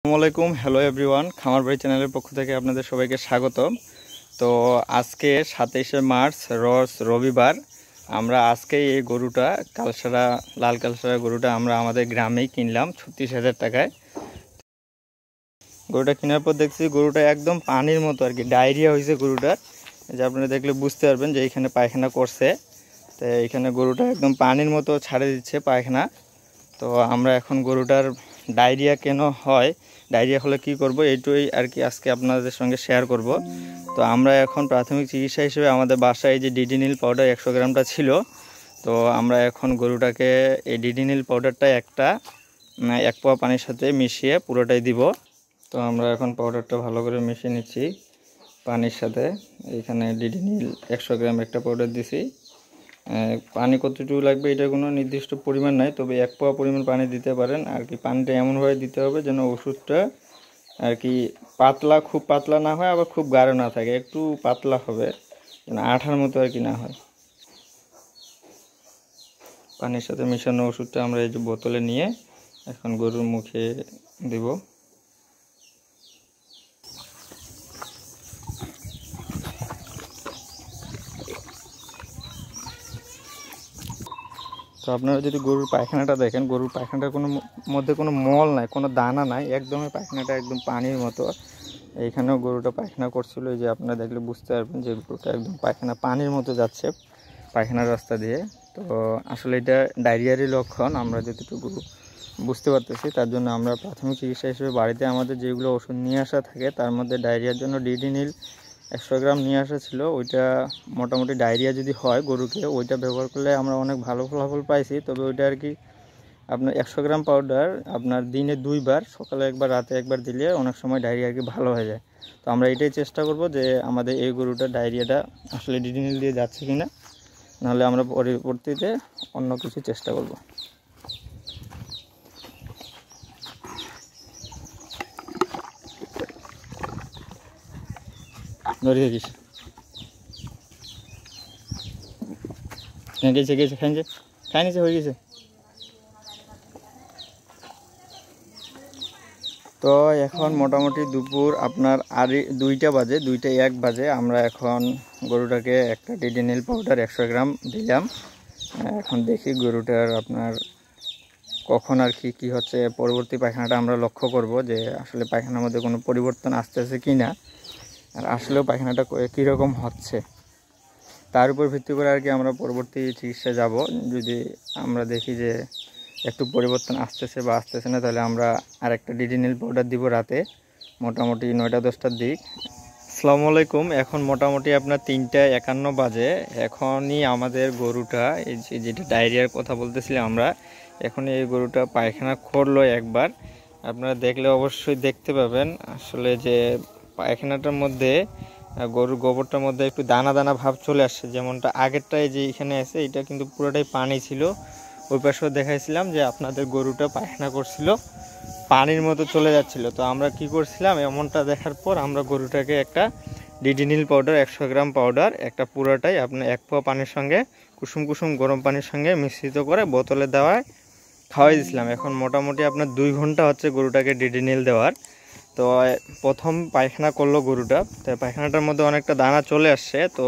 আসসালামু আলাইকুম, hello everyone. খামার বাড়ি চ্যানেলের পক্ষ থেকে আপনাদের সবাইকে স্বাগত। তো আজকে 27শে মার্চ রোজ রবিবার। আমরা আজকে এই গরুটা কালসারা লাল কালসারা গরুটা আমরা আমাদের গ্রামেই কিনলাম 36,000 টাকায়। গরুটা কেনার পর দেখছি গরুটা একদম পানির মতো আর কি, ডায়রিয়া হয়েছে গরুটার। যে আপনারা দেখলে বুঝতে পারবেন যে এইখানে পায়খানা করছে। তো এইখানে গরুটা একদম পানির মতো ছাড়ে দিচ্ছে পায়খানা। তো আমরা এখন গরুটার ডায়রিয়া কেন হয়, ডায়রিয়া হলে কি করব, এইটাই আর কি আজকে আপনাদের সঙ্গে শেয়ার করব। তো আমরা এখন প্রাথমিক চিকিৎসা হিসেবে আমাদের বাসায় যে ডিডিনিল পাউডার 100 গ্রামটা ছিল, তো আমরা এখন গরুটাকে এই ডিডিনিল পাউডারটা এক পোয়া পানির সাথে মিশিয়ে পুরোটাই দিব। তো আমরা এখন পাউডারটা ভালো করে মিশিয়ে নিচ্ছি পানির সাথে। এখানে ডিডিনিল 100 গ্রাম একটা পাউডার দিছি। পানি কতটুকু লাগবে এটা কোনো নির্দিষ্ট পরিমাণ নাই, তবে 1 পোয়া পরিমাণ পানি দিতে পারেন আর কি। পানিটা এমনভাবে দিতে হবে যেন ওষুধটা আর কি পাতলা, খুব পাতলা না হয়, আবার খুব গাঢ় না থাকে, একটু পাতলা হবে যেন আঠার মতো আর কি না হয়। পানির সাথে মেশানো ওষুধটা আমরা এই যে বোতলে নিয়ে এখন গরুর মুখে দেব। তো আপনারা যদি গরুর পায়খানাটা দেখেন, গরুর পায়খানাটার মধ্যে কোনো মল নাই, কোনো দানা নাই, একদমই পায়খানাটা একদম পানির মতো। এইখানেও গরুটা পায়খানা করছিল, এই যে আপনারা দেখলে বুঝতে পারবেন যে গরুটা একদম পায়খানা পানির মতো যাচ্ছে পায়খানার রাস্তা দিয়ে। তো আসলে এটা ডায়রিয়ারই লক্ষণ আমরা যতটুকু বুঝতে পারতেছি। তার জন্য আমরা প্রাথমিক চিকিৎসা হিসেবে বাড়িতে আমাদের যেগুলো ওষুধ নিয়ে আসা থাকে, তার মধ্যে ডায়রিয়ার জন্য ডিডিনিল 100 গ্রাম নিয়ে আসা ছিল। ওইটা মোটামুটি ডায়রিয়া যদি হয় গরুকে, ওইটা ব্যবহার করলে আমরা অনেক ভালো ফলাফল পাইছি। তবে ওইটা আর কি আপনার 100 গ্রাম পাউডার আপনার দিনে 2 বার, সকালে একবার রাতে একবার দিলে অনেক সময় ডায়রিয়া আর কি ভালো হয়ে যায়। তো আমরা এটাই চেষ্টা করব যে আমাদের এই গরুটার ডায়রিয়াটা আসলে ডিডিনিল দিয়ে যাচ্ছে কি না, নাহলে আমরা পরবর্তীতে অন্য কিছু চেষ্টা করব। ধরে দেখিস গেছে খাইনিছে হয়ে গেছে। তো এখন মোটামুটি দুপুর আপনার 2টা 1 বাজে। আমরা এখন গরুটাকে একটা ডিডিনিল পাউডার 100 গ্রাম দিলাম। এখন দেখি গরুটার আপনার কখন আর কি হচ্ছে, পরবর্তী পায়খানাটা আমরা লক্ষ্য করব যে আসলে পায়খানার মধ্যে কোনো পরিবর্তন আসতেছে কি না, আর আসলেও পায়খানাটা কীরকম হচ্ছে তার উপর ভিত্তি করে আর কি আমরা পরবর্তী চিকিৎসা যাব। যদি আমরা দেখি যে একটু পরিবর্তন আসতেছে বা আসতেছে না, তাহলে আমরা আরেকটা ডিডিনিল পাউডার দিব রাতে, মোটামুটি 9টা-10টার দিক। আসসালামু আলাইকুম। এখন মোটামুটি আপনার 3টা 51 বাজে। এখনই আমাদের গরুটা এই যেটা ডায়রিয়ার কথা বলতেছিলাম আমরা, এখন এই গরুটা পায়খানা করলো একবার। আপনারা দেখলে অবশ্যই দেখতে পাবেন আসলে যে পায়খানাটার মধ্যে গরুর গোবরটার মধ্যে একটু দানা দানা ভাব চলে আসছে, যেমনটা আগেরটায় যে এখানে আছে এটা কিন্তু পুরোটাই পানি ছিল। ওই পাশেও দেখাইছিলাম যে আপনাদের গরুটা পায়খানা করছিল, পানির মতো চলে যাচ্ছিল। তো আমরা কি করছিলাম, এমনটা দেখার পর আমরা গরুটাকে একটা ডিডিনিল পাউডার 100 গ্রাম পাউডার একটা পুরোটাই আপনার 1 পোয়া পানির সঙ্গে কুসুম কুসুম গরম পানির সঙ্গে মিশ্রিত করে বোতলে দেওয়ায় খাওয়াই দিয়েছিলাম। এখন মোটামুটি আপনার 2 ঘন্টা হচ্ছে গরুটাকে ডিডিনিল দেওয়ার। তো প্রথম পায়খানা করলো গরুটা, তো পায়খানাটার মধ্যে অনেকটা দানা চলে আসছে। তো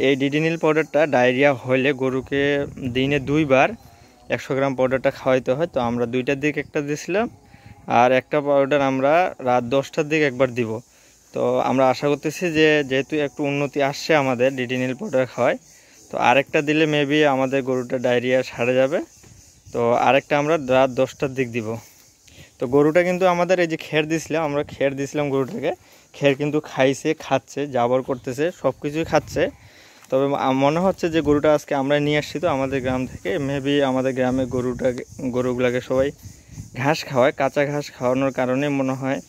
এই ডিডিনিল পাউডারটা ডায়রিয়া হলে গরুকে দিনে 2 বার 100 গ্রাম পাউডারটা খাওয়াইতে হয়। তো আমরা 2টার দিকে একটা দিয়েছিলাম, আর একটা পাউডার আমরা রাত 10টার দিকে একবার দিব। তো আমরা আশা করতেছি যে যেহেতু একটু উন্নতি আসছে আমাদের ডিডিনিল পাউডার খাওয়ায়, তো আরেকটা দিলে মেবি আমাদের গরুটা ডায়রিয়া সারে যাবে। তো আরেকটা আমরা রাত 10টার দিক দিব। তো গরুটা কিন্তু আমাদের এই যে খের দিয়েছিলাম, আমরা খের দিয়েছিলাম গরুটাকে, খের কিন্তু খাচ্ছে, জাবর করতেছে, সব কিছুই খাচ্ছে। তবে মনে হচ্ছে যে গরুটা আজকে আমরা নিয়ে আসছি তো আমাদের গ্রাম থেকে, মেবি আমাদের গ্রামে গরুগুলাকে সবাই ঘাস খাওয়ায়, কাঁচা ঘাস খাওয়ানোর কারণে মনে হয়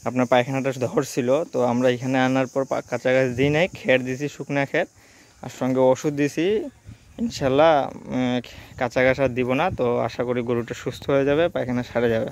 আপনার পায়খানাটা ধরছিল। তো আমরা এখানে আনার পর কাঁচা ঘাস দিই নাই, খের দিছি, শুকনা খের, আর সঙ্গে ওষুধ দিছি। ইনশাল্লাহ কাঁচা ঘাস আর দিব না। তো আশা করি গরুটা সুস্থ হয়ে যাবে, পায়খানা সারে যাবে।